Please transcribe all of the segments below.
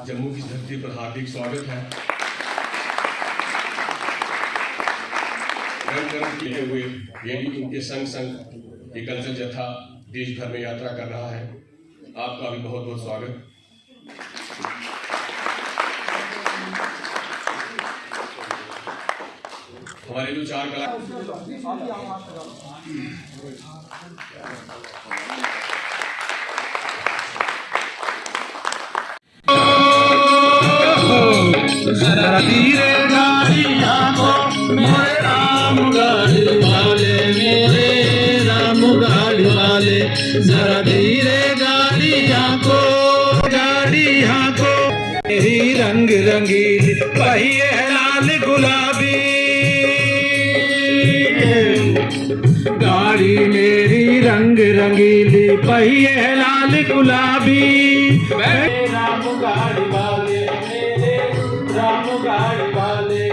जम्मू की धरती पर हार्दिक स्वागत है। किए हुए ये भी उनके संग संग ये कल्चर जत्था देश भर में यात्रा कर रहा है। आपका भी बहुत बहुत स्वागत। हमारे जो चार कला जरा धीरे गाड़ियां को मेरे राम गाड़ी वाले, मेरे राम गाड़ी वाले, जरा धीरे गाड़ियां को मेरी रंग रंगीली पहिए लाल गुलाबी, गाड़ी मेरी रंग रंगीली पहिए लाल गुलाबी, राम गाड़ी वाले, राम गाड़ी वाले,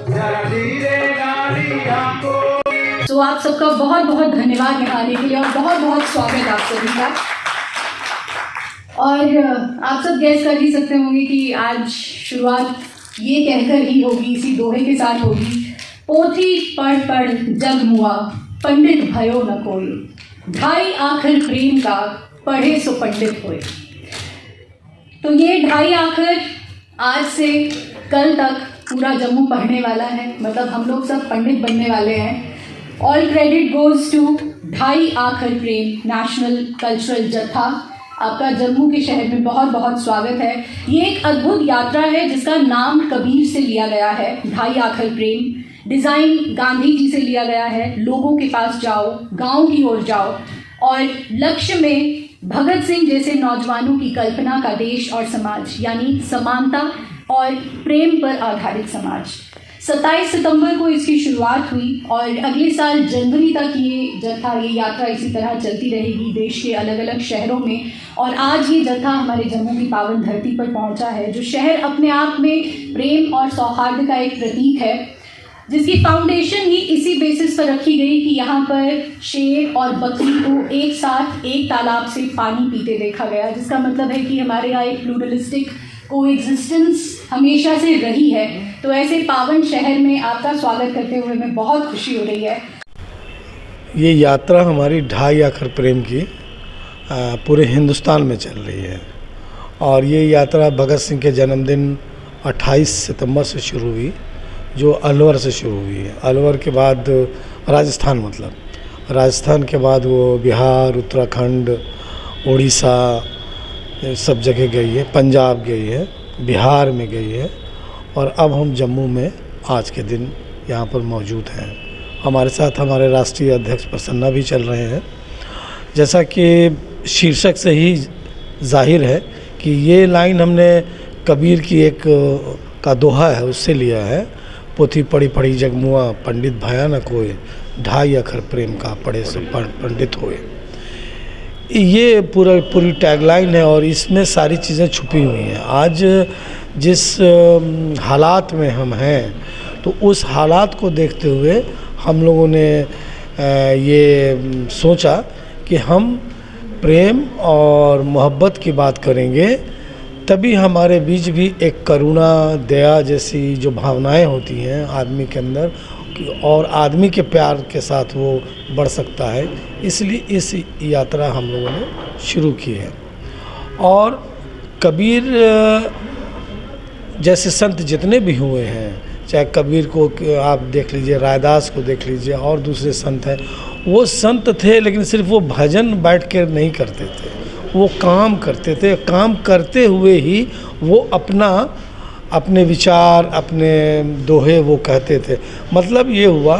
जरा धीरे गाड़ियां को। तो आप सबका बहुत बहुत धन्यवाद यहाँ आने के लिए और बहुत बहुत स्वागत आप सभी का। और आप सब गैस कर ही सकते होंगे कि आज शुरुआत ये कहकर ही होगी, इसी दोहे के साथ होगी, पोथी पढ़ पढ़ जग मुआ, पंडित भयो न कोई, ढाई आखिर प्रेम का पढ़े सो पंडित होए। तो ये ढाई आखिर आज से कल तक पूरा जम्मू पढ़ने वाला है, मतलब हम लोग सब पंडित बनने वाले हैं। ऑल क्रेडिट गोज टू ढाई आखिर प्रेम नेशनल कल्चरल जत्था। आपका जम्मू के शहर में बहुत बहुत स्वागत है। ये एक अद्भुत यात्रा है जिसका नाम कबीर से लिया गया है, ढाई आखिर प्रेम। डिज़ाइन गांधी जी से लिया गया है, लोगों के पास जाओ, गांव की ओर जाओ, और लक्ष्य में भगत सिंह जैसे नौजवानों की कल्पना का देश और समाज, यानी समानता और प्रेम पर आधारित समाज। 27 सितंबर को इसकी शुरुआत हुई और अगले साल जनवरी तक ये जत्था, ये यात्रा इसी तरह चलती रहेगी देश के अलग अलग शहरों में। और आज ये जत्था हमारे जम्मू की पावन धरती पर पहुंचा है, जो शहर अपने आप में प्रेम और सौहार्द का एक प्रतीक है, जिसकी फाउंडेशन ही इसी बेसिस पर रखी गई कि यहाँ पर शेर और बकरी को एक साथ एक तालाब से पानी पीते देखा गया, जिसका मतलब है कि हमारे यहाँ एक प्लूरलिस्टिक कोएग्जिस्टेंस हमेशा से रही है। तो ऐसे पावन शहर में आपका स्वागत करते हुए मैं बहुत खुशी हो रही है। ये यात्रा हमारी ढाई आखिर प्रेम की पूरे हिंदुस्तान में चल रही है, और ये यात्रा भगत सिंह के जन्मदिन 28 सितंबर से शुरू हुई, जो अलवर से शुरू हुई है। अलवर के बाद राजस्थान, मतलब राजस्थान के बाद वो बिहार, उत्तराखंड, उड़ीसा सब जगह गई है, पंजाब गई है, बिहार में गई है, और अब हम जम्मू में आज के दिन यहाँ पर मौजूद हैं। हमारे साथ हमारे राष्ट्रीय अध्यक्ष प्रसन्ना भी चल रहे हैं। जैसा कि शीर्षक से ही जाहिर है कि ये लाइन हमने कबीर की एक का दोहा है उससे लिया है, पोथी पढ़ी पढ़ी जगमुआ, पंडित भया न कोई, ढाई अखर प्रेम का पढ़े से पंडित होए। ये पूरी टैगलाइन है और इसमें सारी चीज़ें छुपी हुई हैं। आज जिस हालात में हम हैं, तो उस हालात को देखते हुए हम लोगों ने ये सोचा कि हम प्रेम और मोहब्बत की बात करेंगे, तभी हमारे बीच भी एक करुणा, दया जैसी जो भावनाएं होती हैं आदमी के अंदर, और आदमी के प्यार के साथ वो बढ़ सकता है। इसलिए इस यात्रा हम लोगों ने शुरू की है। और कबीर जैसे संत जितने भी हुए हैं, चाहे कबीर को आप देख लीजिए, रायदास को देख लीजिए, और दूसरे संत हैं, वो संत थे लेकिन सिर्फ वो भजन बैठ कर नहीं करते थे, वो काम करते थे। काम करते हुए ही वो अपने विचार, अपने दोहे वो कहते थे। मतलब ये हुआ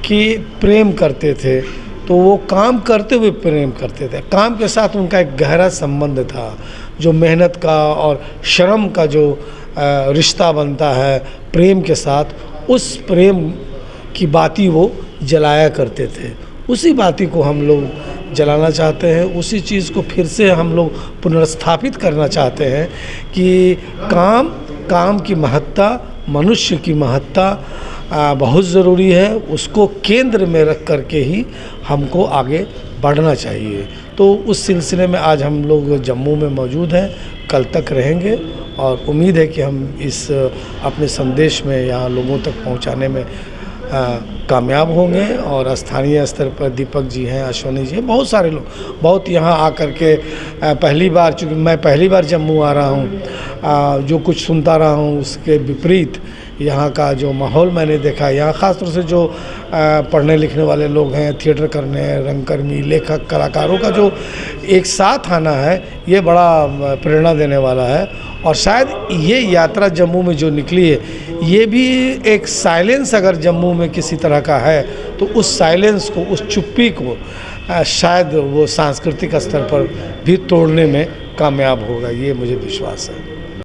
कि प्रेम करते थे, तो वो काम करते हुए प्रेम करते थे। काम के साथ उनका एक गहरा संबंध था, जो मेहनत का और श्रम का जो रिश्ता बनता है प्रेम के साथ, उस प्रेम की बाती वो जलाया करते थे। उसी बाती को हम लोग जलाना चाहते हैं, उसी चीज़ को फिर से हम लोग पुनर्स्थापित करना चाहते हैं कि काम की महत्ता, मनुष्य की महत्ता बहुत ज़रूरी है। उसको केंद्र में रख कर के ही हमको आगे बढ़ना चाहिए। तो उस सिलसिले में आज हम लोग जम्मू में मौजूद हैं, कल तक रहेंगे और उम्मीद है कि हम इस अपने संदेश में यहाँ लोगों तक पहुँचाने में कामयाब होंगे। और स्थानीय स्तर पर दीपक जी हैं, अश्वनी जी हैं, बहुत सारे लोग बहुत यहाँ आकर के पहली बार, चूँकि मैं पहली बार जम्मू आ रहा हूँ, जो कुछ सुनता रहा हूँ उसके विपरीत यहाँ का जो माहौल मैंने देखा, यहाँ ख़ास तौर से जो पढ़ने लिखने वाले लोग हैं, थिएटर करने, रंगकर्मी, लेखक, कलाकारों का जो एक साथ आना है, ये बड़ा प्रेरणा देने वाला है। और शायद ये यात्रा जम्मू में जो निकली है, ये भी एक साइलेंस अगर जम्मू में किसी तरह का है तो उस साइलेंस को, उस चुप्पी को शायद वो सांस्कृतिक स्तर पर भी तोड़ने में कामयाब होगा, ये मुझे विश्वास है।